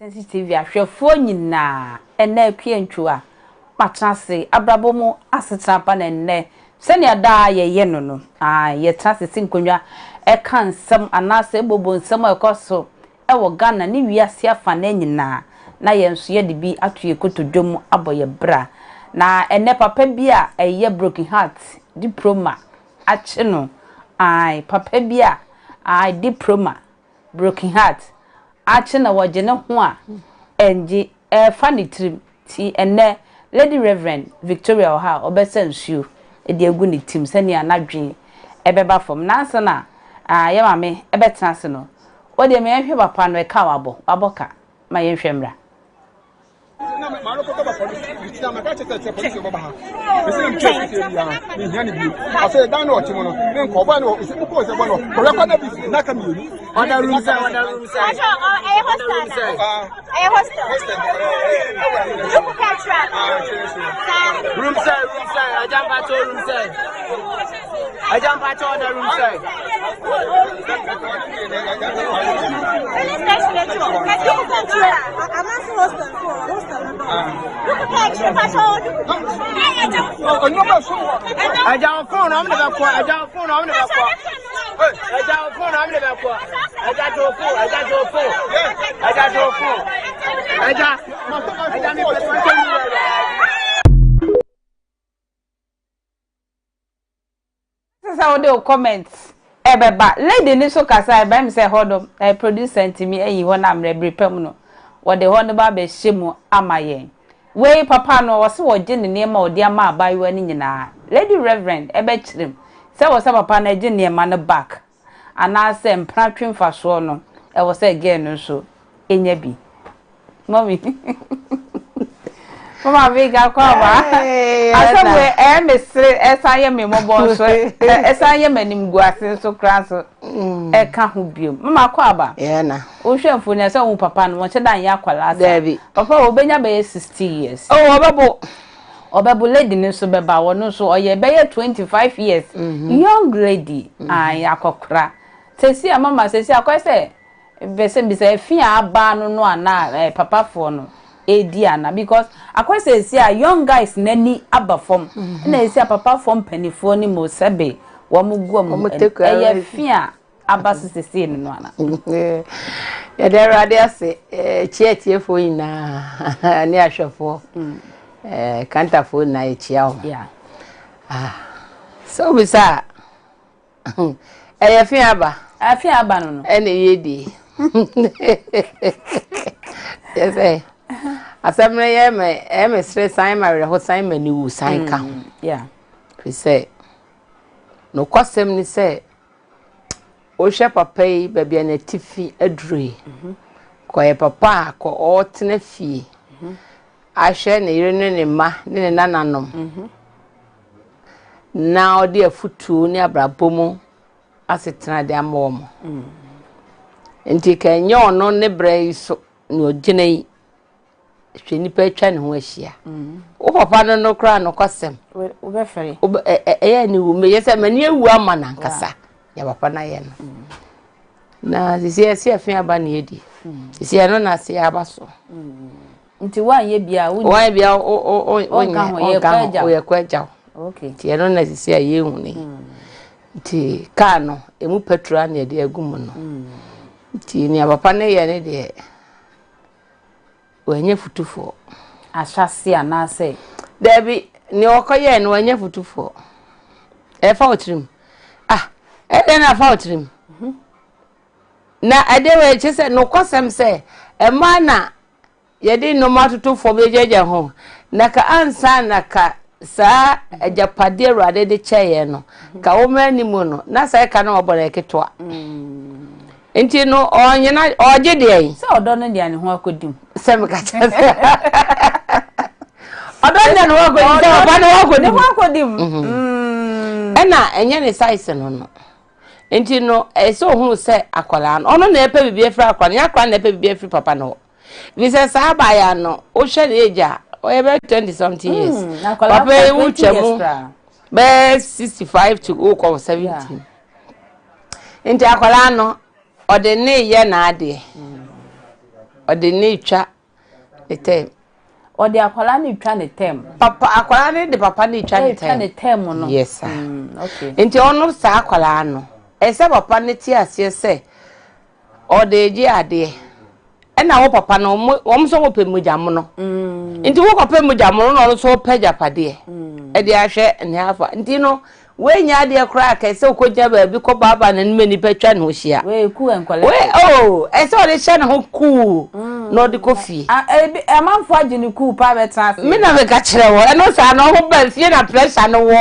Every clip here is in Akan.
sensitive ahwefo nyina ene kwientwa matrase abrabomu asetrapa na enne sene da ye no no ye trase sinkonwa e kan nsem anase bobo nsem ekoso e wo Ghana ni wiase afa na nyina na ye nso ye de bi atoye kotodwom aboye bra na enne papa bi a eye broken heart diploma ache no papa bi a diploma broken heart ache na wogene ho a enji fani trim ti enne Lady Reverend Victoria Oha obesa nsuo edi egu ni tim sani anadwen ebeba fom nansa na ye mame ebetena se no wode me hwe papa no e ka waboka ma ye hwemra na ma lo ko ba police na ma ka che police bo ba ha be se mche ti ya ni nya ni bi ase dan no ti mo no me nko ba no isi ko se bo no ko le kwa na bi na ka mi ni order room sir room sir I jump at room sir order room sir I don't phone I'm never quite I don't phone I'm never quite I got This is how they comment ebeba lady ni so kasa eba me say hodom producer ntimi eyi ho na mrebre pam no wo de ho no ba be hyemu amayen we papa no wo se wo je ne nema odi ama abayiwa ni nyina Lady Reverend ebe chirem se wo se papa na je nema no back ana se mpratwe mfaso no e wo se again no so enya bi mommy Mama vega kwa ba asawe mesre esaye me mobo so esaye manim guase so kranso e ka ho biom mama kwa ba na o hwemfo ne se wo papa no won che dan ya kwala asa papa obenya be 60 years obebo lady ni so beba wono so oye be 25 years young lady akokra sesi mama sesi akwese bese bi se fi aba no ana papa fo no ediana because akwese si a young guys nani abafom na esi papa fom panifo ni mo sebe wo muguom eye fia abasisi no ana ya dera de ase chietiefo ina ni ahwefo kantafo na echia yeah so bisa eye fia aba no ene yedi yes asamre ye me stress sign ma ho sign mani wu sign ka yeah we say no kwasem ni say o hwe papa yi bebia na tifi adure ko ye papa ko o tena fie ahwe ne yire ne ma ne nananom na o de afutu ne abrabomu asetena de amom enti ka nyo no ne brai so no oginai hweni pa twa ne ho ahia o papa no kra no kwasem o be fere ni wo me yesa mani ewu ama na nkasa ya papa na ye no na sisi afia aba na edi sisi no na se aba so nti wanye bia o ye kwaja okay ti no na sisi aye hu ni nti ka no emu petrol na de agum no nti ni papa na ye ne de wenye futufo ashasi anase Debi ni okoye no wenye futufo e fa otrim na fa otrim na adewe chese no kwasem se e ma na yedi no matutufo bejeje ho na ka ansa na ka sa ajapade ruade de cheye no ka wo mani mu no na sa ka na obore ketwa enti no onyena oje de yi se odo no dia ne ho akodim sem ka chese odo ne no akodim se oba no akodim ena enye ne size no enti no so hu se akwala no ono na epe bibie efra akwala ya akwala na epe bibie efri papa no vi se sa ba ya no o hwe de eja o ye be 20 something years papa e wu chemu be 65 to 70 enti akwala no ode ne ye na ade ode ne twa etem ode akwala ne twa ne tem papa akwala ne de papa ne twa ne tem no yes sir okay enti ono sa akwala no ese papa ne ti ase se ode ji ade na wo papa no wo so wo pemujam no enti wo kopemujam no no so pejapade e de ahwe ne afa enti no we nya ade kra ka se okogya ba bi ko baba na nme ni petwa no hia we ku enkwala we ese ode hia na ho ku no de kofi amanfo agi ne ku pa beta me na me ka kire wo eno sa no ho ba fie na pressure no wo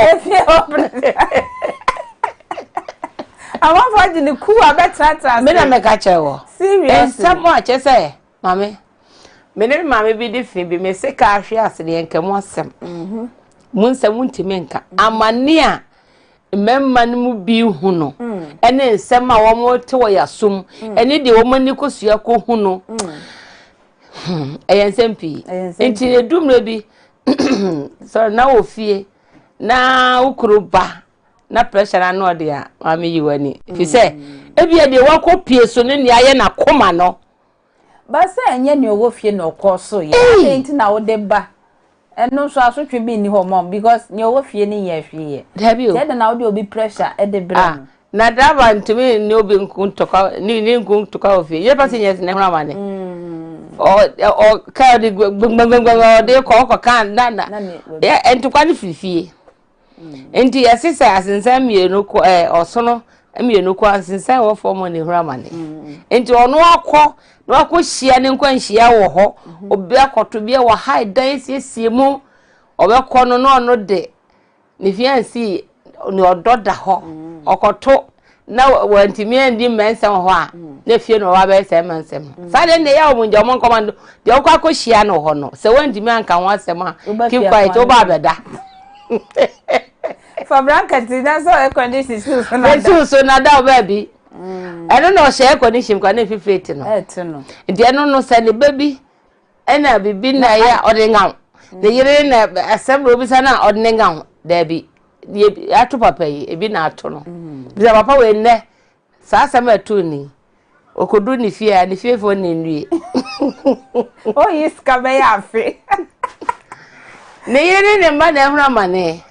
amanfo agi ne ku abeta me na me ka kire wo serious some watch say mame me ne mame bi de fi bi me se ka ahwe asene nkam asem mun se muntime nka amane a memma no mu bi hu no ene nsem a wo mo te wo yasom ene de wo mani kosua ko hu no ensem pi enti edumre bi so na ofie na ukuru ba na pressure na no de a mame yiwani fi se ebia de wo ko pie so ne ne aye na koma no ba se enye ne owo fie na okoso ye enti na wo de ba eno so asotwe bi ni ho mom because ne owo fie ni ye hwie ye dabi o se de na wo de obi pressure e de bra na daba ntimi ni obi nkuntoka ni nkuntoka ofie ye pase yes ne hura mane o ka de gbangbangbang de ko kan na ya entukwa ni fifie enti yesise asensan mienu ko osono mienu ko asensan wo form ne hura mane enti ono akọ na akọ hia ne nkwa nhia wo ho obi akoto bi wo haidan siesie mu obekọ no no no de ne fiansi ni ododa ho okoto na wantimi andi mensem ho a na fie no wa be se mensem sade ne ya omunje omon command de okọ akọ hia no ho no se wantimi anka ho asem a keep quiet o ba beda for blanket na so air condition so na da baby eno no share condition kwa na fifete no no ndi eno no se ne baby ena bibi na ya odenga de yire na asem obi sana odenga da bi atu papa yi ebi na ato no bisa papa we nne sa asem atu ni okodu ni fie fo ni nwie o yiska be ya afi ne yire ne mba na ehura mane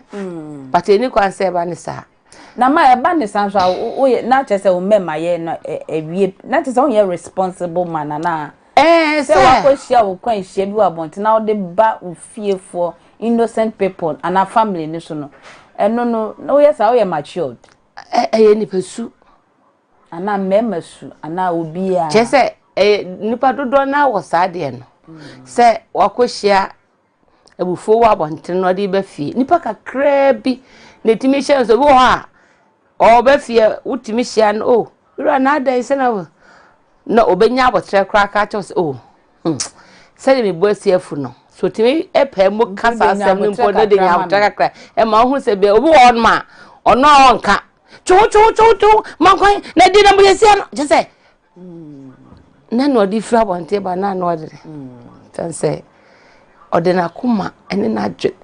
pateni kwa se ba ni sa na ma eba ni sanso o na chese o mema ye na ewie na chese o ye responsible man na se wa ko hia wo kwan hia bi wa bonti na o de ba o fie for innocent people and a family ni so no eno no o ye sa o ye matured ye ni pesu ana mema su ana obi a chese nipa dodo na wo sa de no se wa ko hia ebufo wa bonti no de ba fie nipa kakra bi na timi hia so bo ha obafie utimi hia no ira na ada ise na obenya abotre kra ka cha so se me bo afu no so timi epa mu kasa asem ni mpo de nya abotre kra e ma hu se be obi won ma ono onka chu mankwan na di na mo yesia no je se na no di fra bonte ba na no de tan se odena kuma ene na dwe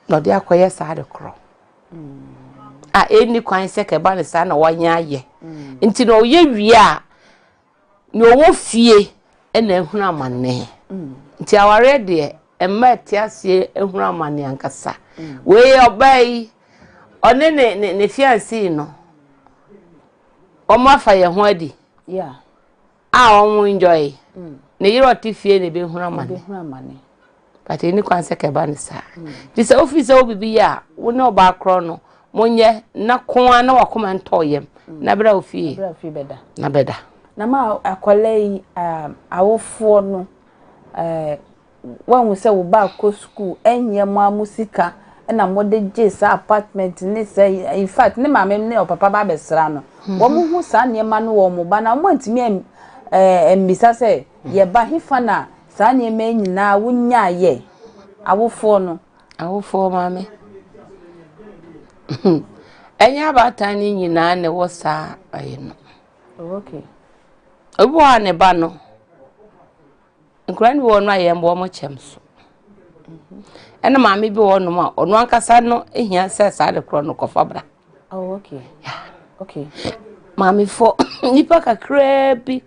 no de akoye sa de kro eni kwan se ke ba ne sa na wanya aye nti no ye wi a no wo fie ena ehunu amane nti aware de emma tiasie ehunu amane ankasa we obai one ne fiancé no omo fa ye ho adi omo enjoy ne yiro ti fie ne be ehunu amane but eni kwan se ke ba ne sa ti se office obibi ya wo ne oba kro no monye na koa na wakoma ntoyem na bra ofie beda na beda na ma akolei awofo no wan se wo ba ko school enye mo amusika na mo de jesa apartment ni say in fact ne mama ne papa ba besra no wo mo hu sa ne ma no wo mo ba na mo ntimi mbisa se ye ba hifa na sa ne ma nyina wunya ye awofo no awofo mame enya batani nyina ne wo sa ayeno okay obo ane ba no nkrani wo no ayembo mo chemso ena mame bi wo no ma ono ankasa no ehia se sa de kro no kofa bra okay yeah okay mame fo nipa kakra bi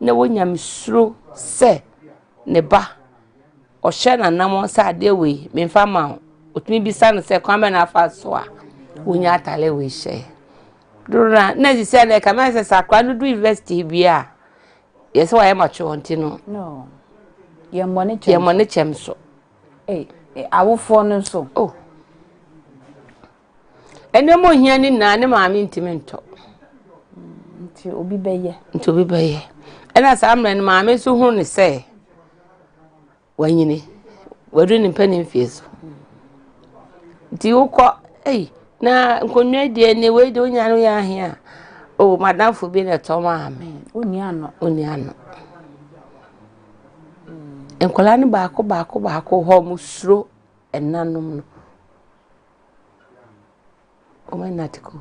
na wonya misro se ne ba o hye na nam sa ade we me fa ma otumi bisa no se kwame na afa so a wonya atale we hye dura na ji se na ka ma se sakwa no do university bia yes wa e ma chonti no no ye money chem so awofo no so ene mo hia ni na ne maami ntimi nto nti obi beye ena sa amre ne maami so hu ne se wanyini wadu ni mpani mfieso nti ukọ na nkonwa die ne we de onya no ya ahia madam fo bi na to maami oni ano enkola ni baako ho musuro enanom no omenatiko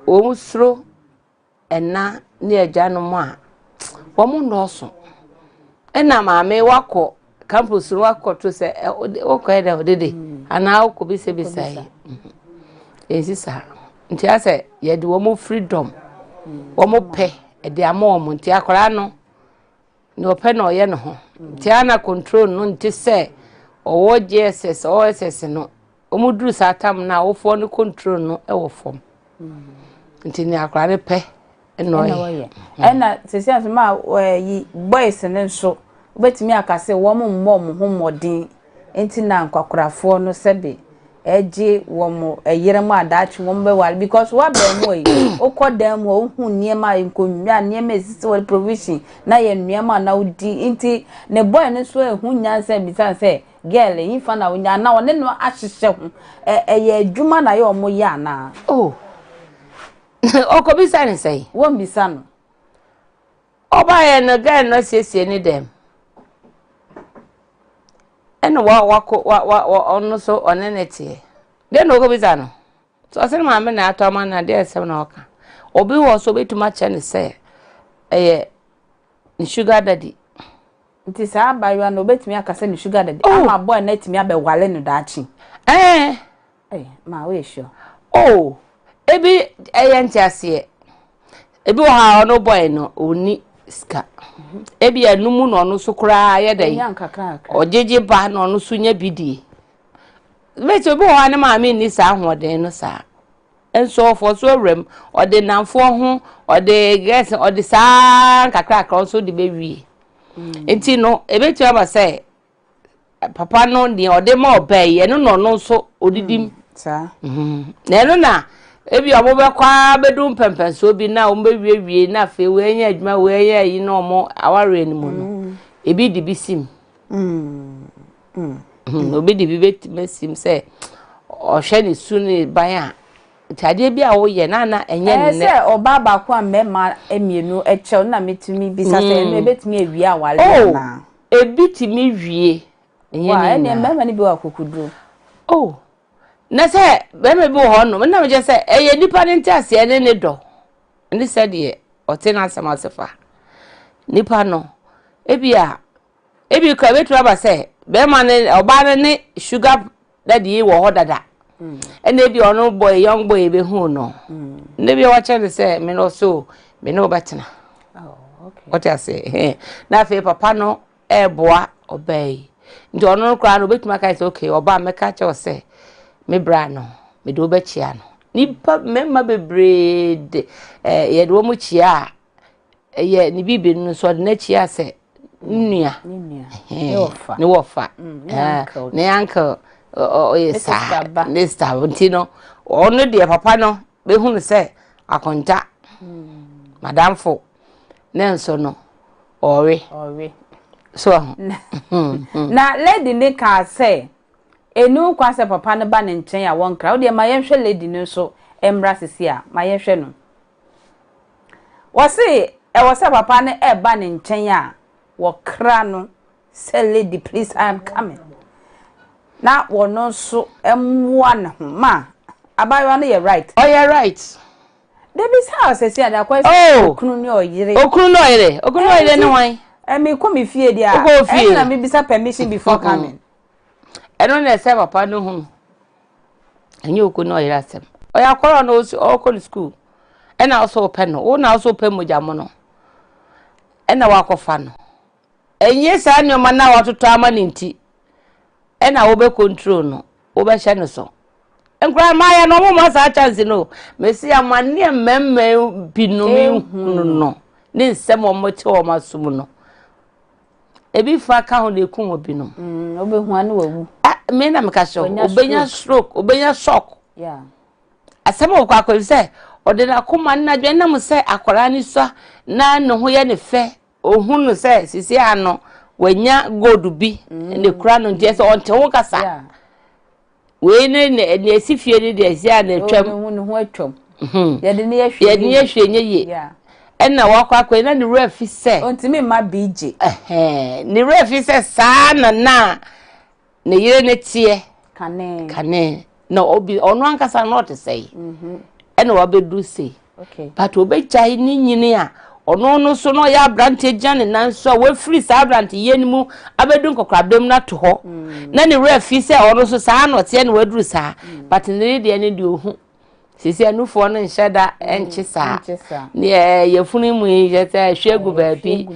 o musuro ena ne ajanom a wo mu ndoso ena maame wako campus wako to se wako eda odede ana wako bi se bisai ensisa nti ase ye de wo mu freedom wo mu pe e de ama wo mu nti akora no ne ope na oye no ho nti ana control no nti se owo JSS OSS no omuduru satam na wofo no control no e wo fom nti ni akora ne pe no ye ena sesi asema yi boys ne nso obetimi akase wo mmom ho modin enti na nkwakorafo no sebe eje wo mo eyere mu adachi wo mbe wal because wa be mo yi okodam wo hu niema nkonwa niema esisi wo provision na ye niema na udi enti ne boy ne so ehu nyansa bisa se girl yin fa na wonya na wo ne no ahyehye ho ye adwuma na ye omo ya na okobisa ne sei wo mbisa no oba ye no girl no siesie ni dem eno wa ono so onenete de no go bizano so asem ma me na atoma na de esem na oka obi wo so betuma che ne se ni sugar daddy nti sa abayo na obetumi akase ni sugar daddy ama boy na etimi abewale no daachi ma we sure ebi ntiase ebi wo ha ono boy no oni ska ebi anumu no no so kura ye dai ojeje ba no no so nya bidie meto bi ho ne maami ni sa ahoden no sa enso fo so rem ode namfo ho ode guess ode sa kakra so de bewie enti no ebetu aba say papa no ni ode ma obey ye no so odidim sa na na ebi obo be kwa bedum pempen so bi na o mbe wie na fe we nya adwuma we nya yi no mo aware ni mu no ebi di bisim obi di bi besim se o hwe ni suni ban a tade bi a wo ye na enye ne se oba ba kwa mema emienu eche na metumi bisa se enu ebetumi ewie awale na ebi timi wie enye wa ene mema ni bi wa kokuduro na se be me bi ho no na me je se eye nipa ne ntiase ene ne do ndi se de ote na asema sefa nipa no ebi ka betu aba se be ma ne oba ne sugar daddy wo ho dada ene bi ono boy young boy be hu no ne bi wa che se me no so me no betena okay what I say na fe papa no boa obey ndi ono kra no betuma ka se okay oba me ka che o se me brano me do be chia no nipa memma bebrede ye do mu chia ye ni bibi no so de na chia se nnua ne wofa ne uncle yes ne star ntino ono de papa no be hu se akonta madam fo nenso no ore so na lady ne ka say enu kwa se papa ne ba ne nchen ya won kra o de ma yenhwe lady ne so emra sisi a ma yenhwe no wo se wo se papa ne ba ne nchen ya wo kra no say lady please I am coming na wo no so emwa ne ho ma abayo no ye right oh you right Davis house sisi a da kwa okunu ne oyire ne wan me come fie dia na me bisa permission before coming eno na se papa no hu enye oku no yira sem oya kworo no o ko school ena so pe no o na so pe moja mo no ena wakofa no enye saa nyoma na watoto ama ninti ena wo be control no wo be hye no so enkra maya no mo ma sa chance no mesi amane mmemme binumi no ne nsem o mo te o masum no ebi fa ka ho de kun obi no obehu ane wawu me na me ka so obenya stroke obenya shock yeah asem o kwa ko se odena kuma na dwe na mo se akora ni so na no ho ye ne fe ohunu se sisi ano wanya gold bi ne kura no je se onte wo kasa yeah we ne esifie ni de sia na twam ohunu ho atwam ye de ne yehwe nye yeah enna wakwa na ne refi se ontimi ma bj ne refi se sa na ne yire ne tie kane na obi onu ankasa not say enna wabedu say okay but obechai ni nyini a ono no so no ya brante jane nan so we free sa brante yenimu abedu nkokradom na to ho na ne refi se ono so sa no tie ne waduru sa but ne de ne de ohu sisi anufo no nhyeda enche sa ne yefunu mu yeta hwegu baabi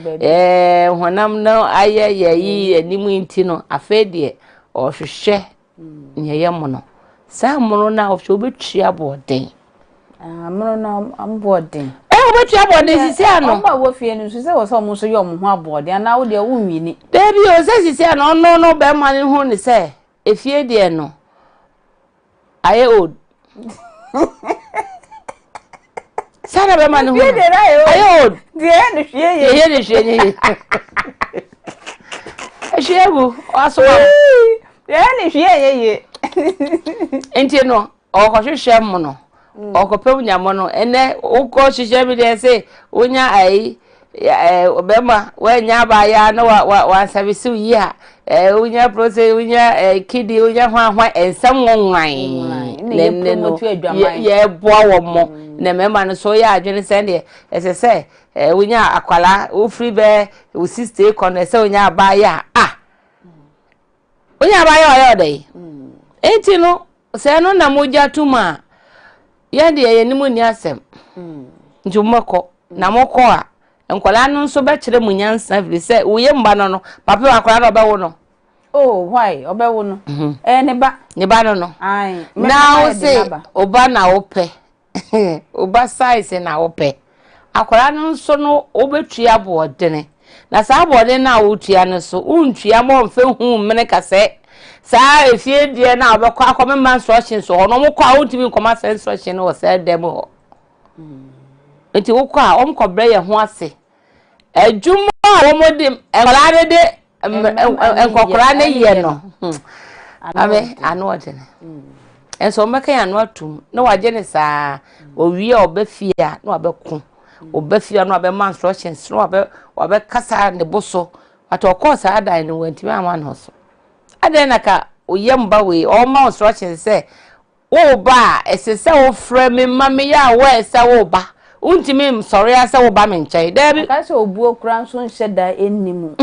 honam no aye yeyi animu nti no afede o hwehwe ne yemo no sa mono na ofo betua boden mono na ambodin obetua boden sisi ano ma wo fie no se wo so mo so yo mo ho abodin na wo de wo nwini baby o se sisi ano no be ma ne hu ne se efie de no aye old Sana be manu. Ayo. Die ne hwie ye ne hwie ye. Ehwiegu aso ma. Die ne hwie ye. Enti no, okohwehwe mo no. Okopem nyamo no, ene ukọ hwehwe mi de se onya ai obema wanya ba ya no wa service yi a onya process onya kidi onya hwa ensam nwan ne no ye boa wo mo na mema no so ya adwene se de ese onya akwala o free be o sister kono se onya ba ya onya ba ya oyo dai enti no se no na moja tuma ya de ye ni mo ni asem njumako na moko a enkola no so be kire munyansa firi se uye mba no papa akola no be wo no oh why obe wo no ne ba no ai now say oba na ope oba size na ope akola no so no obetua boodene na sa boodene na wotua no so untua mo mfe hu mene kase sa efie die na obekọ akome man instruction so ono mo kwa wontimi nkoma sa instruction no se dem ho enti wokọ a omkọbre ye ho ase adwuma womodim enkolade de enkokora ne ye no abe anu odene enso meka ya no atum na waje ne saa owie obafia na obekọ obafia na obema instructions na obekasa ne boso at of course ada ne wantimi ama no so ada na ka oyemba we all my instructions say wo ba esese wo frame mame ya wo ese wo ba untimi sorry asa wo ba me nchai debi ka se obuo kura so nheda ennimu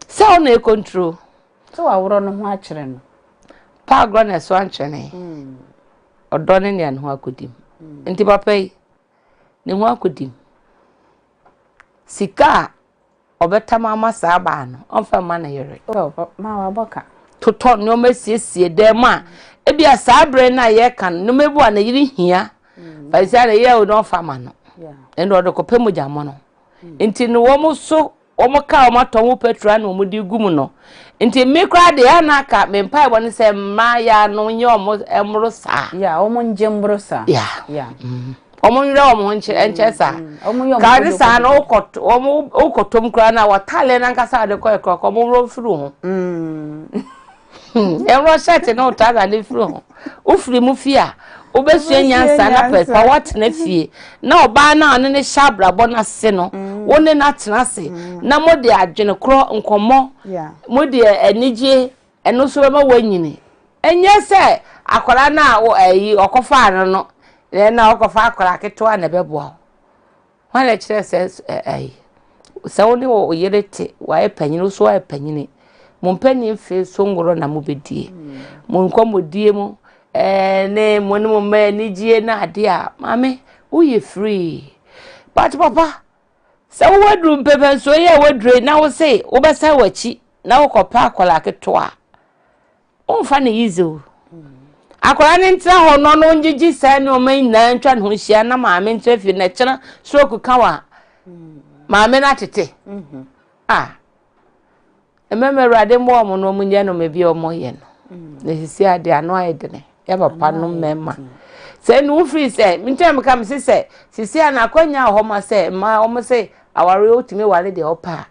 se ona e control so aworo no ho akere no pa gro na so anchene odo ne ne ho akodim nti papa yi ne ho akodim sika obetama amasa ba no onfa ma na yere ma wa boka toto no masiesie dem a ebia sabre na ye kan no mebu na yiri hia fa sia na ye o don fa ma no endo do kopemu jamo no nti no wo mo so wo mo ka wo mato wo petrol na wo mo di gumu no nti me kra de ya na ka me mpa bo ne se ma ya no nye wo mo emro sa ya wo mo nje mbro sa ya omo nyira omo nche sa ka ri sa na okotom kra na watale na nkasa de ko omo ro furu ho emro shete na utaga le furu ho ufiri mu fia obesue nyansa na pepa wat na fie na oba na ane ne shabra bo na se no woni na tena se na mode adwene kro nkomo mode anije eno so ma wanyini enye se akwara na ayi okofa no na okofa akwara keto na beboa wale kire se ayi se woni wo yerete wa epanyini so wa epanyini mompani fe so ngoro na mobedie monkomodie mu ne monimo me ni gie na ade a mame uye free but papa so wadrum pepe so ye wadre na wo say wo besa wachi na wo kopa akola keto a fa na yizo akola ne ntra ho no no ngigi sa ne o man na ntwa ne ho hia na maame ntra fi na kyena stroke kawa maame na tete ememe rade mo mo no munye no me bi o mo ye no na sisi ade ano ayedene ya papa no mema se no free se mintem kam se sisi ana akwanya ho ma se ma o mo se aware otime wale de opa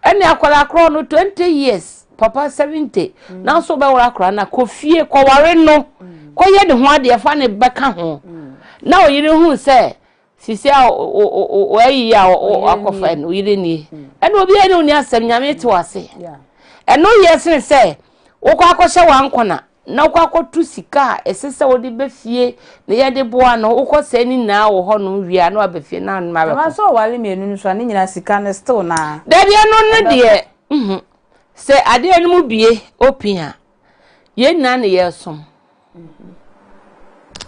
ene akwala kro no 20 years papa 70 na so be wala kro na kofie ko ware no ko ye de ho ade fa ne beka ho na oyire hu se sisi o ayi ya akofa no yire ni ene obi ene oni asem nyame te wase eno yesi se wo kwa akoshe wankona na wo akotu sika esese wo de befie na ye de boa no wo ko se ni na wo ho no wia na abefie na ma be ma so wale mienu no so ni nyina sika ne still na da bia no ne de se ade enu mu bie opia ye na ne ye som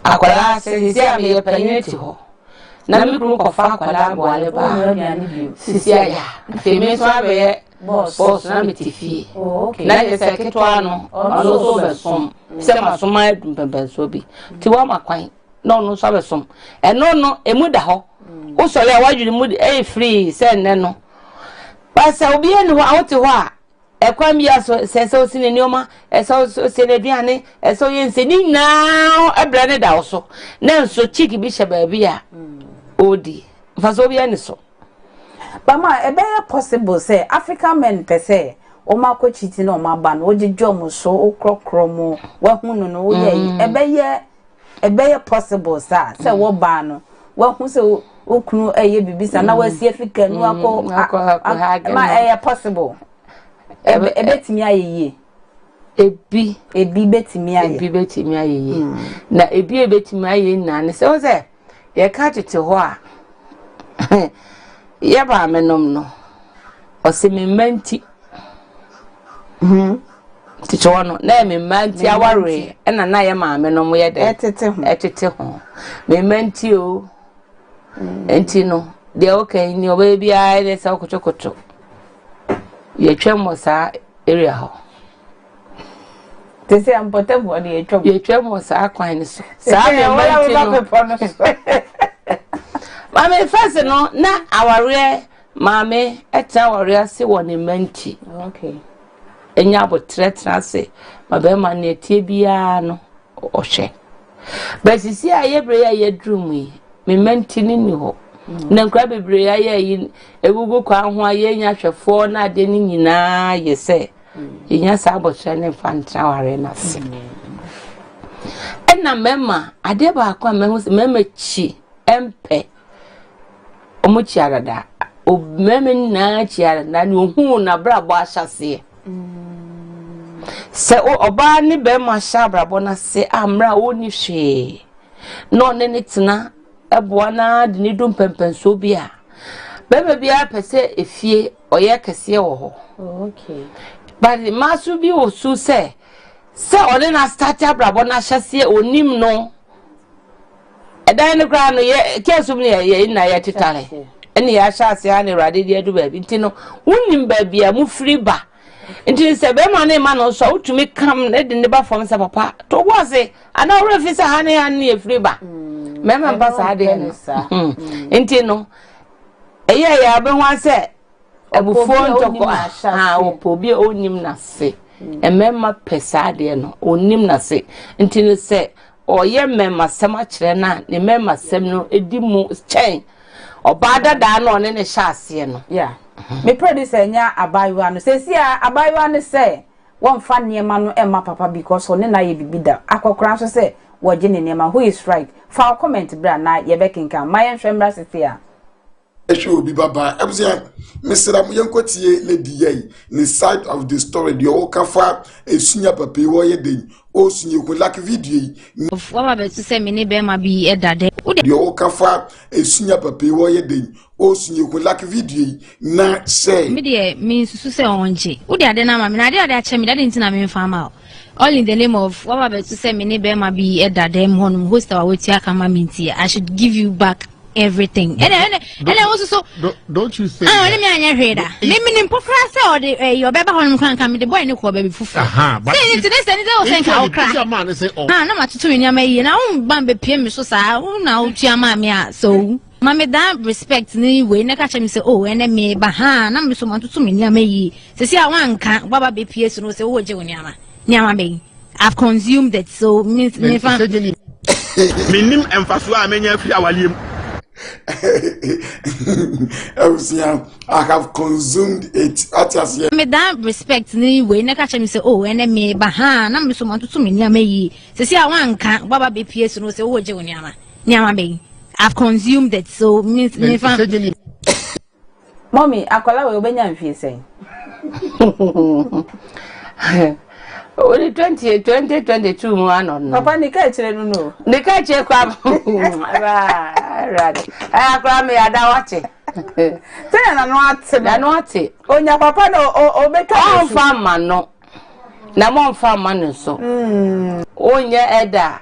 akwala se se am ye paneti ho na mi kru ko fa akwala bo ale ba sisi ya femi so abe boss na mitifi na ye se ketwa no ono so be som se masoma edum so bi ti wa makwan no no so be som eno no emu da ho wo sole awadwiri mu free se nne no ba se obi eni ho awoti ho a ekwam ya so se so sine nioma so se ne duane so ye nse ni na ebra ne da wo so na nso chiki bi hye ba bi a odi fa so bi eni so Bama ebe possible say African men per se o ma ko chiti na o ma ba no o jejjo mo so o krokro mo wa hunu no o ye ebe ye possible sa say wo ba no wa hu say o kunu eye bibisa na wa si Africa nu akọ ma possible ebe timi ayeye ebi betimi ayeye na ebi betimi ayeye na ne say o say ye ka tete ho a yeba menom no osemmanti ticho no na memmanti aware na na ye ma menom ye de etete ho memmanti o enti no de okay ni oba bia de sa kochokocho ye twemo sa area ho tese ampotebo de ye twemo sa kwan ni so sa memmanti no Mame first no na aware mame eta aware se woni manti. Okay. Enya abotretra se mabe ma na etie bia no ohwe. But sisi ayebre ya yedrum yi me manti ni ho. Na nkra bebre ya yi egugu kwa ho ayenya hwefo na ade ni nyina ye se. Yenya sa abotre ne fantra aware na se. Ena mema ade ba akwa mehu se mema chi empe omo chiarada o meme na chiarada ni ohun na brabo ahyase se oba ni be ma sha brabo na se amra oni hwe no ne tena eboa na de ni dum pempenso bia bebe bia pese efie oye kese wo ho okay but masu bi osu se one na start brabo na hyase onim no edan ne kra no ye kesum ne ye na ye titale ene ya hyase ha ne rade de adu ba bi ntino wonnim ba bia mu free ba ntini se be ma ne ma no so utumi kam ne de ne ba fom se papa to go ase ana wora fi se ha ne ye free ba mema ba sa de no ntino eye ya be ho ase ebufo ntoko ha opo bi onim na se emema pesa de no onim na se ntini se oye mema sema kire na ne mema sem no edi mu chen obada da no ne ne hyase no yeah me producer nya abaywa no sesi abaywa ne se won fa niema no emma papa because one na ye bibida akokora so se wo je ne niema who is right fa comment bra na ye bekinka mayen hwemra setia Esho obi baba ebuzia mesra mu yenkotie lady yei ni side of the story the o kafa esunya papa wo ye den o sunye ko like video yi wa ba tu se me ni be ma bi edade the o kafa esunya papa wo ye den o sunye ko like video yi na say me de me susu se onje wo de ade na ma me na ade ache me ade ntina me mfa ma all in the name of wa ba tu se me ni be ma bi edade honum host our wetia kama minti I should give you back everything. And also don't you say? Let me hear that. Maybe in Pofrasa or the your baby home can come with the boy no baby fufu. But this and it all cry. Man say oh. No matter to in your may and I won't bambe PM so sa now chiamamia so Mammy that respect ni way na catch me say oh and me baha na me so want to me may say see I want can baba be PS no say oh nyama be I've consumed it so me Minim emphasis amenya fi awaliem. I have consumed it. Me that respect ni way na catch me say oh and me baha na me so want to me nyama say see I want can baba be PS no say oh nyama be I've consumed it so me Mommy akola we obenya mfie sen. Only 2022 mo anon. Papa ni ka chire no no. Ni ka che kwa. Right. Akwa me ada wache. Say na no ate. Na no ate. Onya papa no obeka on farm no. Na mo farm no so. Onya eda.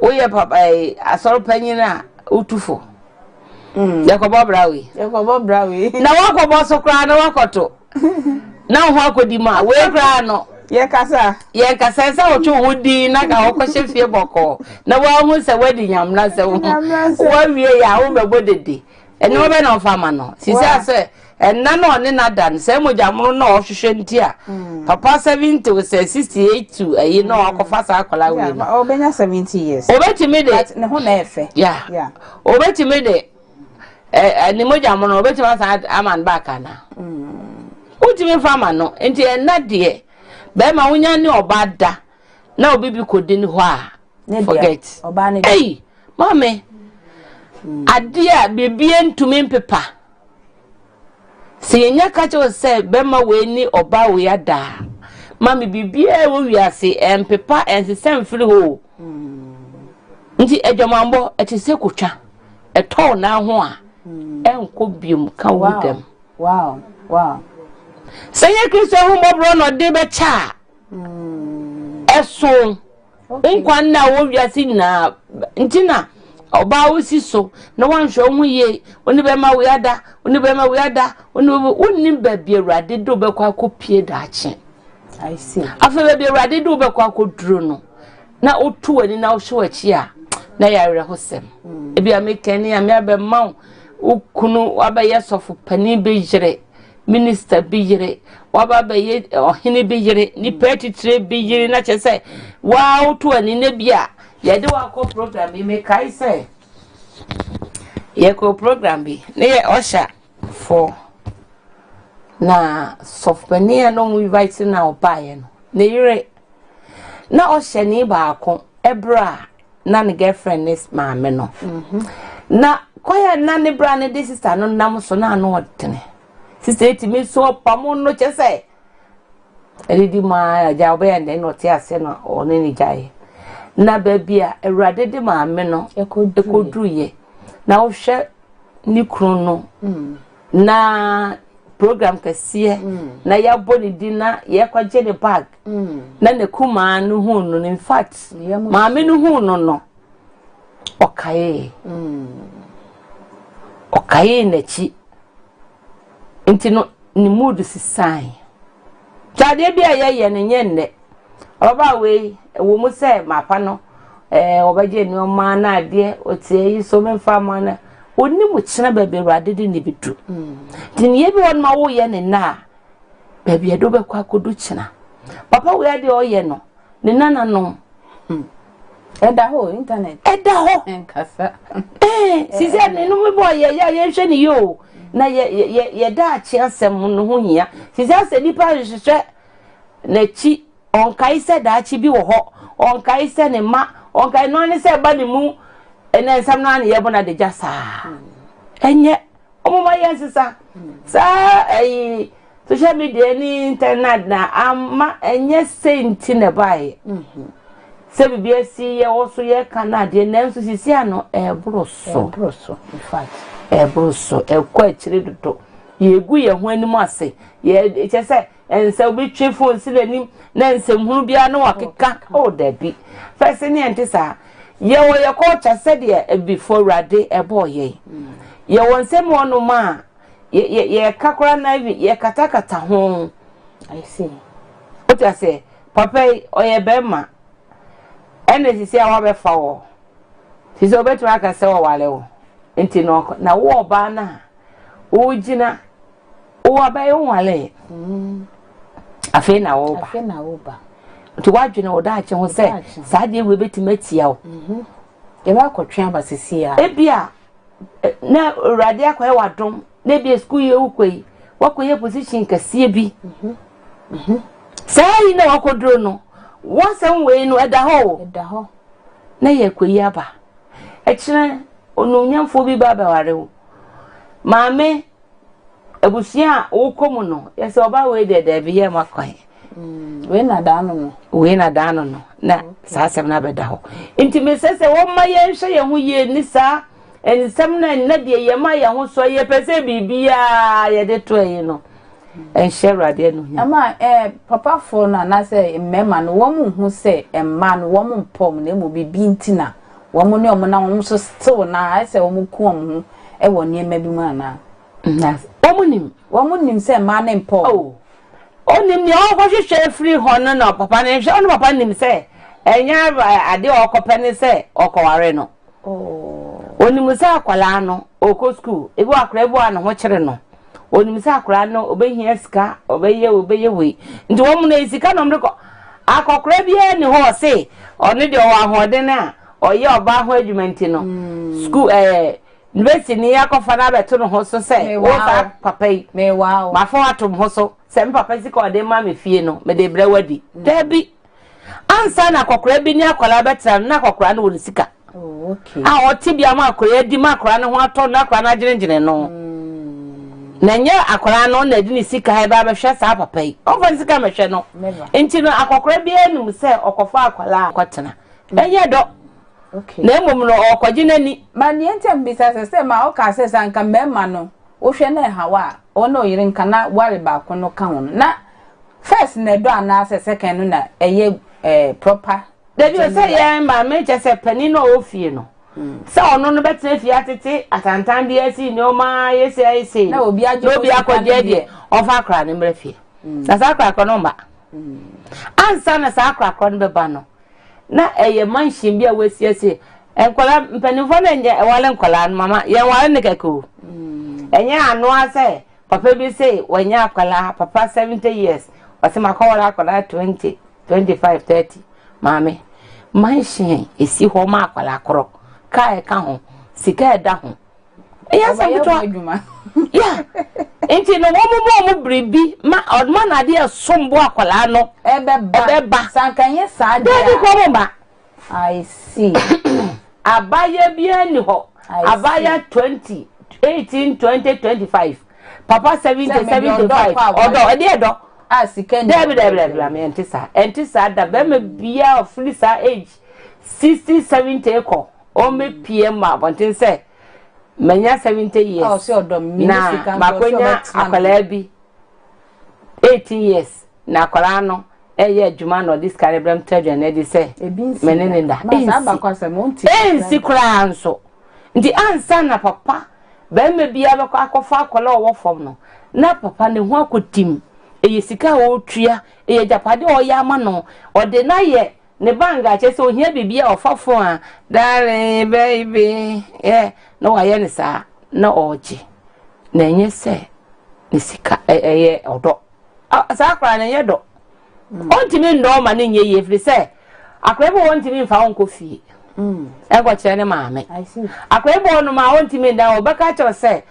Oye papa asoro panyina utufo. Yakobo brawi. Na wakobo so kra na wakoto. Na ho akodi ma we kra no. Ye kasa sa ocho wodi na ka okose fie boko na wa hu se wadi nyamna se wo wa wie ya wo bebo dede ene wo be na ofama no sisi ase enna no ne na dan se mojamro na ohwehwe nti a papa 70 to 68 to ayi na akofa sa akola we na obenya 70 years obetimi de ne ho na efe yeah obetimi de ni mojamro obetimi sa aman baka na utimi fama no enti enna de Bema wunya ni obada na obi bi kodi ni ho a forget oba ni hey mame adia bebie ntumi mpepa se yenya ka che se bema we ni oba we ada mame bibie wo wiase empepa ensesem firi ho nti ejomambo etise kotwa eto na ho a enko biom ka wudem wow Sanye Kristo hu mobro no de be cha. Eso. Nkwan na wo wiase na ntina oba wo si so na wanhwe hu ye oni be ma we ada oni ba bi Awurade do be kwa kopie da ache. I see. Afa be Awurade do be kwa koduro no. Na otu ani na wo hwe achi a na ya were hosem. Ebi amekani ame abemma ukunu abaye sofu pani be jire. Minister bijire waba be ohene bijire ni petitire bijire na chese wa otu ani ne bia ye de wa ko program bi me kai se ye ko program bi ne ye osha for na sofpania no mu invite na opaye no ne yire na osha ni ba akon ebra na ne girlfriend is maame no na koya na ne bra ne de sister no nam so na no odene sister etimi so pamo no chese eridi ma ja obe and no ti ase no oni ni jaye na ba bia Awurade de maame no ekoduye na wo hwe ni kru no na program kasiye na ya boni dina ye kwaje ne bag na ne kuma no hu no in fact maame no hu no okaye na chi nti no ni mood si sign tade bia ye ne nyenne oba we wo mu se mapa no obaje ni o ma na ade otie yi so memfa ma na oni mu kina ba be Awurade de ne bidu tin ye bi won ma wo ye ne na ba bia do be kwa kodu kina papa we ade o ye no ne nana no eda ho internet eda ho enkasa si se ne no me boy ye hwe ni yo na ye da chi asem no ho hia si se ase nipa hwehwe na chi onkai se da chi bi wo ho onkai se ne ma onkai no ne se ba ne mu ene nsam na ne ye bona de jasa enye omuma yensisa sa social media ni internet na ama enye senti ne bai se bibia si ye wo so ye kanade na nso sisi ano ebroso in fact ebroso ekwa akire dodo yegu ye ho anim ase ye chese ense obi twe phone si nanim na nsem hunu bia na wakeka o dabi first ni ente sa ye wo ye culture said ye before rade ebo ye ye won se mo no ma ye kakora na ye katakata ho I see what I say papa oye bema ene sisi a wa be fa wo sisi obetu aka se wo wale wo enti no na wo ba na wo gina wo ba ye wale afi na wo ba to wadwene wo da ache ho se saade we betimatia wo ye ba kotwe abasisi a ebia na urade akwa e wadom na bia school ye ukoi wakoye position kase bi sai na wakodro no wasam we no eda ho na ye koyi aba e kire onunyamfo bi ba ware wo maame abusia wokomu no yese oba we de bi ye makwan we na daano no na saasem na beda ho intime sese wo ma ye nhwe ye ho ye ni sa ensem na de ye ma ye ho so ye pese bibia ye de to yi no enhwe rade no ama papa fo na say mmema no wo mu hu say emma no wo mu mpom na mo bibi ntina wo mu ne o na wo so still na I say wo mu ku hu e wo ne ma bi mu ana na wo mu nim say emma na mpom onim ni o ko hwehwe free hono no papa ne hwe no papa nim say enya ade okopene say okoware no onim say akwala no oko school ebi akra ebu an ho kire no onim say akra no obehia sika obeye we nti wo mu na sika no mreko akokra bia ni ho say oni de o ahode na oye oba ho adwumenti no school university ni yakofa na beto no ho so say wo sa papa yi me wow ma fa atom ho so se papa sika ode ma me fie no me de bre wadi dabi ansa na kokora bi ni akola betra na kokora no woni sika okay o tibia ma akora di ma akora no ho ato na akora na gyenegyene no na nya akora no na di ni sika ha ba be hwe sa papa yi o fa sika me hwe no enti no akokora bi enum se okofa akola akotena enye do okay na emom no okwaji nani ma ni entem bisa se ma o ka se sanka mema no wo hwe na hawa ono oyire nka na ware ba ko no ka hono na first na do ana se second no na eye proper Debi o say ye ma me che se pani no ofie no se ono no betre fie atete atantan de asi ni o ma ye se na obi akwaje de ofa akra ne mre fie na sa akra ko no mba ansa na sa akra ko no be ba no na eye manhyin bia wasiese enkola mpanifo na enye wale nkola mama ye wale ne keko enye anu ase papa bi say wanya akola papa 70 years wase makola akola 20 25 30 mame manhyin esi ho ma akola akoro kai ka ho sika eda ho eya se bitwa ya enti no wo mo bribi ma odma na de sombo akola no ebeba sankanye saade de ko mo ba I see abaya bia ni ho abaya 20 18 20 25 papa 70 75 odo e de do sika de me entisa da be me bia of free sa age 60 70 ko o me pm abontin say manya 70 years oh so odo mi sika makonya akwala bi 18 years na akwala no eye adwuma no this calibre mtadwa na di say menene nda ensi kura nso ndi ansa na papa be me bia be akofa akwala owo fom no na papa ne ho akotim eye sika o tua eye japade o ya ma no ode na ye ne banga che so hia bibia ofafo a darling baby no wa ye ne sa na oje na enye se ne sika eye odo sa akra na ye do ontimi ndo ma ne nye ye firi se akra bo ontimi mfa won ko fie ego che ne maame I see akra bo no ma ontimi nda obeka che se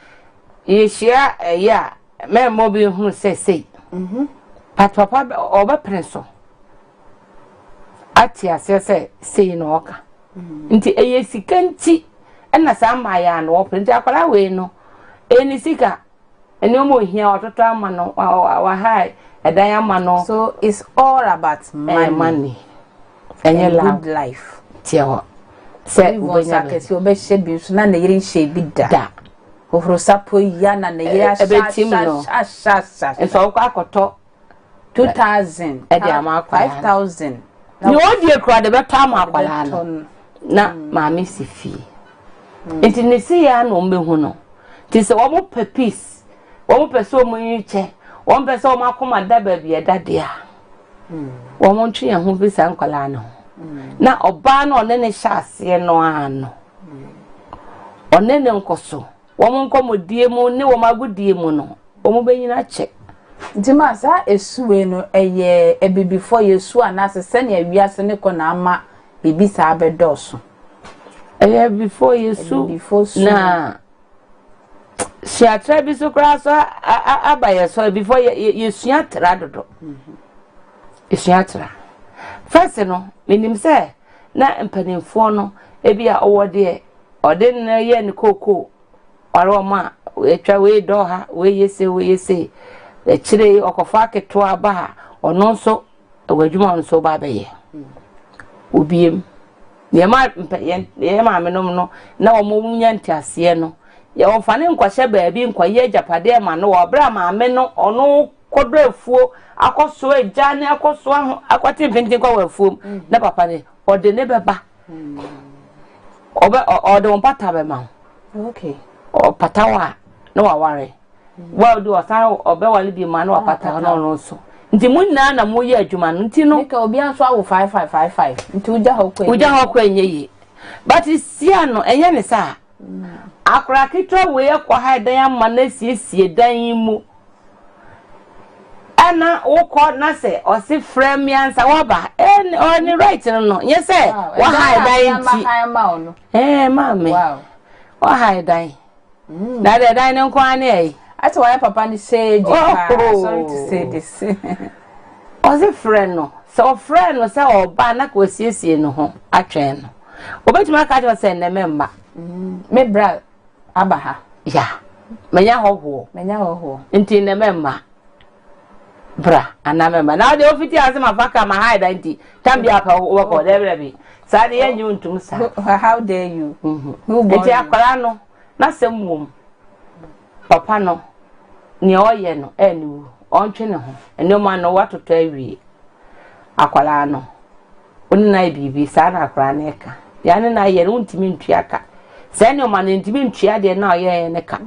ye hia ya me mo bi hu se sei pat papa oba prenso ati asese sei no oka nti eye sika nti na sa ma ya no openti akwala we no eni sika eni omo hia ototo ama no wa hai edan ama no so it's all about money and good life tio se ubenya kesi obehye bi so na yiri nhye bi da ofro sapo ya na yiri asha enso kwa akoto 2000 e dia ma 5000 ni odi ekura de beta ma akwala no na maame si fi enti ne si ya na ombehu no ti se wo mo pe peace wo mo pe so mo yiche wo mo pe so mo akoma da ba bi edade a wo mo ntwe ho bi sa nkwala no na oba na one ne hyase no ano one ne nkoso wo mo nkomodie mu ne wo magudie mu no wo mo benyina che Dima sa esuwe no eye ebibifo yesu anase sene awiase ne ko na ama bibi sa abedoso eye before yesu na si atra bi so kra so abaye so before yesu atra dodo yesu atra first no minim se na mpanimfo no ebia owode ode na ye ne koko waro ma etwa we do ha we yese chire okofa keto aba ono nso awadwuma nso ba beye obiem ye ma menom no na omunya ntiase no ye ofane nkwahye baabi nkwaye japade ma no obra ma me no ono kodoafuo akoso eja ne akoso akwate mpenti kwa wafuo na papa ne ode ne beba ode onpata be ma okay o patawa no waware well do asan obe wale bi ma no apata no so nti munna na mo ye adwuma no nti no nika obi anso awo 5555 nti uja hokwa enye yi but sia no enye ne sa akura kitwa we ekwa ha dan amma na siesie dan mu ana wokọ na se o si frame yansa waba oni right no nye se wa ha dan nti mama wow wa ha dan na de dan ne kwa na yi ati why papa ni say sorry to say this o si friend no so friend no se oba na ko siesie no ho atwen no obetuma ka jo se ne memba me bra abaha ya menya hoho nti ne memba bra ana memba na de ofiti ase mafaka ma hide nti tambia pa wo ko de bi sa de yenyu ntum sa how dare you nti akwara no na semwom papa no ni oye no enu ontwe ne ho eno ma no watoto awie akwara no oni na bibi sa na akwara ne ka ya ne na ye no ntimi ntuaka sa ne ma ne ntimi ntua de na oye ne ka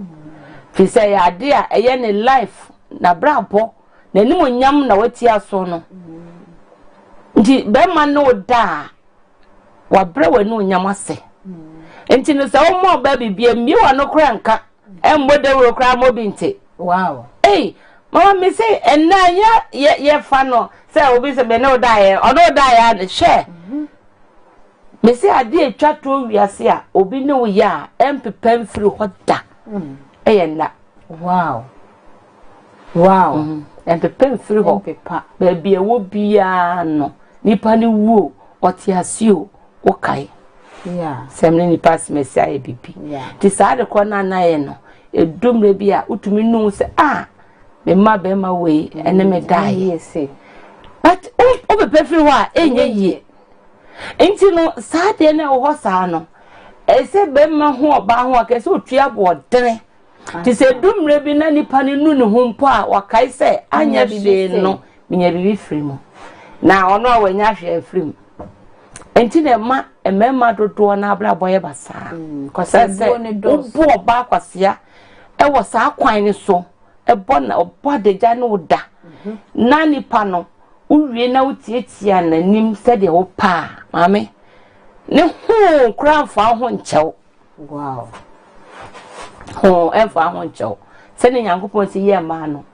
fi say ya de a eye ne life na brabo na ni mo nyam na wati aso no nti be ma no da wa bre wa no nyam ase nti no sa o mo ba bibia mi wa no kra nka embode wo kra mo binti wow mama me say enanya ye fa no say obi se be no da ye ono da ya share me say ade etwa to wiase a obi ne wo ya empepem free hoda na wow empepem free ho ba bia wo bia no nipa ni wo otiasio okai semne ni pass mesia bibi ti sa de ko na ye no edumre bia utumi nu se me ma be ma we ene me dai but o be pefiri wa enye yi enti no sa de na wo sa no ese be ma ho oba ho akese otua bo dene ti se dumre bi na nipa ni nu ne ho mpo a wakai se anya bi no minya bi firi mu na ono a wanya hwe afiri mu enti na ma emema dodo na abla boye basa kwase obo oba kwasea e wo sa kwan ni so ebo na obo deja no da na nipa no uwie na utietia na nim se de wo pa mame ne hu kra fa ho nchew wow ho fa ho nchew se ne yankopon si ye ma no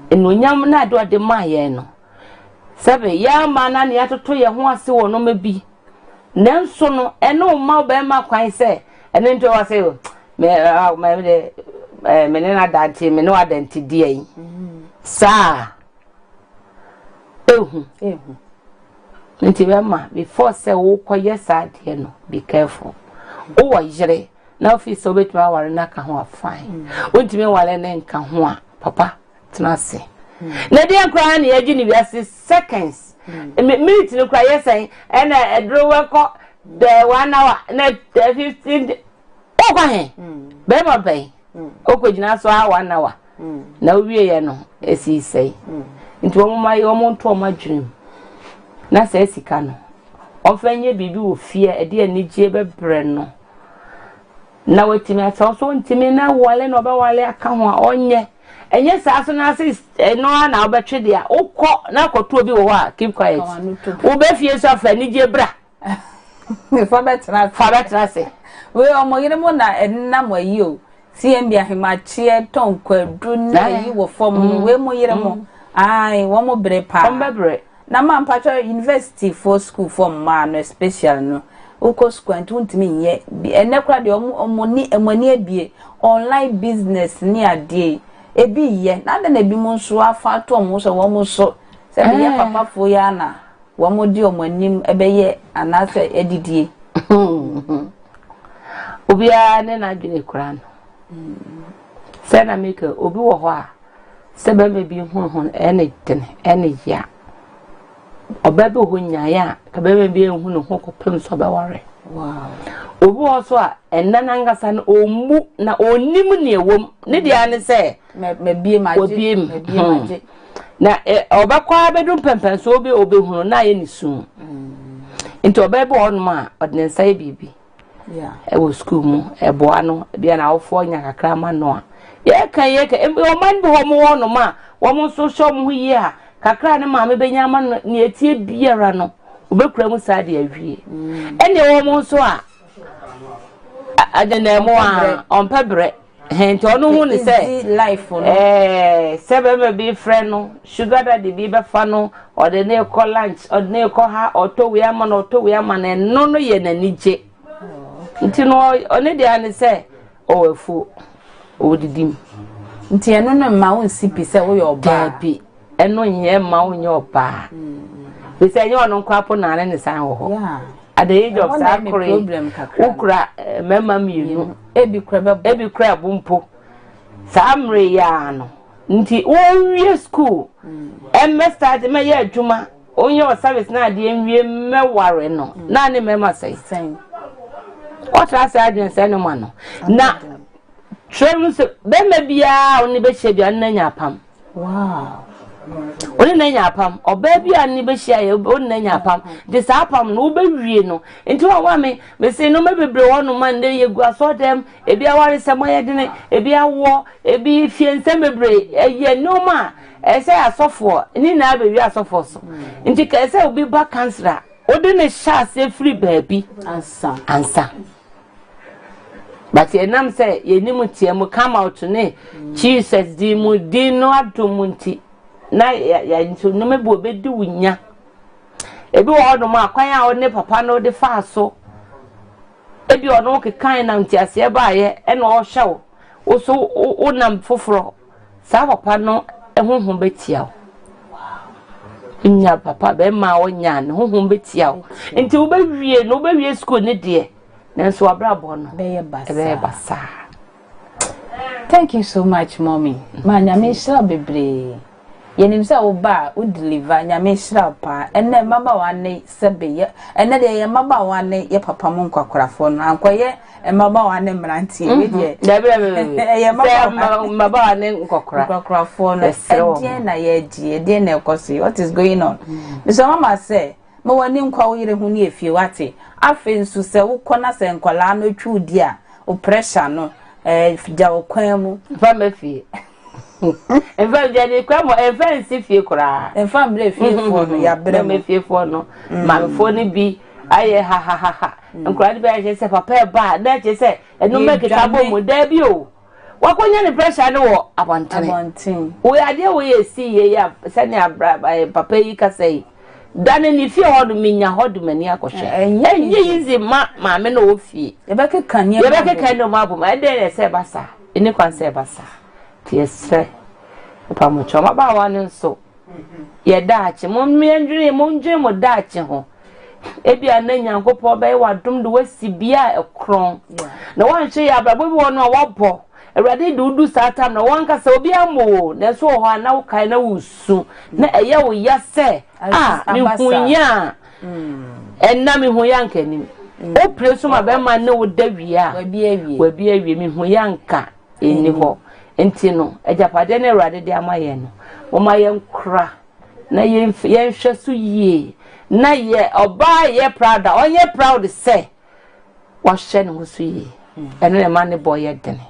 enonyam na de ode ma ye no sebe ya ma na ne atoto ye ho ase wo no mabi nanso no eno ma be ma kwan se ene nto wa se me ne na dante me no adante die yi sa nti be ma before se wo koye sa die no be careful o wa yire na office obetuma ware na ka ho afine ontime wale ne nka ho a papa tena se na de akra na yaji ni biase seconds minute no kra yesen ena edrowe ko the 1 hour na 15 o kwa he be ma be o ko jina so a 1 hour na owie ye no esi sei nti wo ma yo mo nto ma dwurim na se sika no ofanye bibi wo fie e de anigye bebre no na watimi ata so ntimi na wale no ba wale aka ho a onye enye sa so na se no na obetwe de a ukọ na akoto obi wo ha keep quiet wo be fie so afa anigye bra fa betra se we omo yire mo na enam ayi o CMB ahimachie tonkwadu na yi wo fom we mo yire mo ai wo mo bre pa ombebre na ma mpacho university for school for man no special no uko school and ntimi ye enekra de omoni emani abie online business ni ade ebi ye na na bi mo nso afa to mo so wo mo so se bi ye papa fo ya na wo mo di omanim ebeye anase edidie obia ne na dwene kura no se na make obi wo ho a se be me bi hu ene den ene ya obabe ho nyaaya ka be me bi hu no ho kopem so be ware wow obi wo so a enna ngasa na omu na onim ne ewom ne dia ne se me bie maje na obakwa bedum pempen so obi hu na ye ni su nti obabe ho no ma odne sai bibi yeah e wo school mu e boa no bia na awofo nya kakra ma no a ye kan o man bo mo no ma wo mo so sho mo yi a kakra ne ma me benya ma no ne etie biara no obekura mu sa de awie ene wo mo so a adena mo a on pebre henti ono hu ne se life no sebe me bi friend no sugar daddy bi be fa no o de ne ko lunch o de ne ko ha o to we ama na no ye na nije nti no one de ane se o afu o didim nti eno no ma won sipi se wo yo ba bi eno nye ma won yo ba we se nye ono kwapo na ne san ho yeah at the age of sakure problem kakra ukura mema mienu ebi kra bumpo samre ya no nti wo wie school start me ye adwuma onye o service na de enwie meware no na ne mema sai what I said in Sanamano. Now, Tremors, Bema Bia, only Beshabia and Nanyapam. Wow. Only Nanyapam, or baby and Nibesha, own Nanyapam. This apam, no baby, no. Into a woman, may say no maybe blow on Monday, you go saw them, a be a worry somewhere, a be a war, a be fian semibre, a year no ma. I say I saw for, and in Abbey, we are so for so. Into case I will be back cancer. Odene sha say free baby answer but ye nam say ye nimu tie mu come out ne Jesus di mu di no adomunti na ya nso no mebu obedi wunya ebi wo no ma kwan a one papa no de fa so ebi ono ke kan na ntiase ba ye e na o hye wo so wo nam foforo sa papa no ehunhun betia nya papa be ma wonya ne honhom betia nti wo bewie no bewie school ne de nanso abrabo no be basa thank you so much mommy ma nyame shira bebre yenim se wo ba wo deliver nyame shira pa enne mama wane sebe ye enne de ye mama wane ye papa mo nkwakwarafo no ankoye mama wane mrantie we de ye mama wane nkwakwarafo no edie na ye die edie na ekosi what is going on so mama say mo wani nkwa wo yire hu ne efie wate afi nsu se wo kona se nkwala no twudi a o pressure no ja wo kwan mu fa mafie Eva jadi kwa mo eva si fie kura. Eva mle fie fo no ya bre me fie fo no. Ma fo ni bi aye ha. Nkura di ba je se papa ba na je se enu make tabo mo da bi o. Wakonya ni pressure no wo abonten. We ade we ye si ye ya se ni abra papa yi ka sei. Dane ni fie ho do minya ho do mani akohwe. Enye yizi ma me no wo fie. Ye be ke kan no ma bo ma de se basa. Eni kwan se basa. Tiesre papa mo choma ba wan nso ye daachi mo miendwene mo ndwe mo daachi ho ebi ananyankopɔ bɛyɛ wadom de wasi bia ekron na wanhwe ya ababo bi wono wɔbɔ awurade de udu satam na wanka sɛ obi amo na so ho ana wo kai na wusu na ɛyɛ wo ya sɛ mi hunya enna mi hunya nkanim o preso ma bɛ ma na wo dawia wa bi awie mi hunya nka eni ho enti no ejapade na awurade de amaye no wo ma ye nkra na ye hwe so yie na ye oba ye proud onye proud say wa hye ne ho so yi eno ne ma ne boy ye dene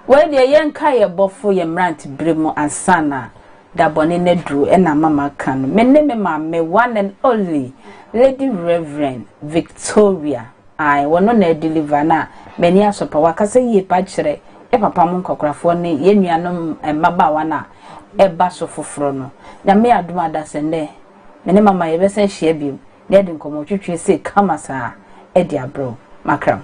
we de ye nka ye bofo ye mrant bremu ansana da bone na duru e na mama kan me ne me ma me one and only Lady Reverend Victoria I wono na deliver na meni asopa wakase ye pa kire e papa mo nkokrafo ne ye nuanom mmabawa na eba so foforo no na me aduma da sende meni mama ye besen hia bi na de nkomo twetwe se kama sa e di abro makram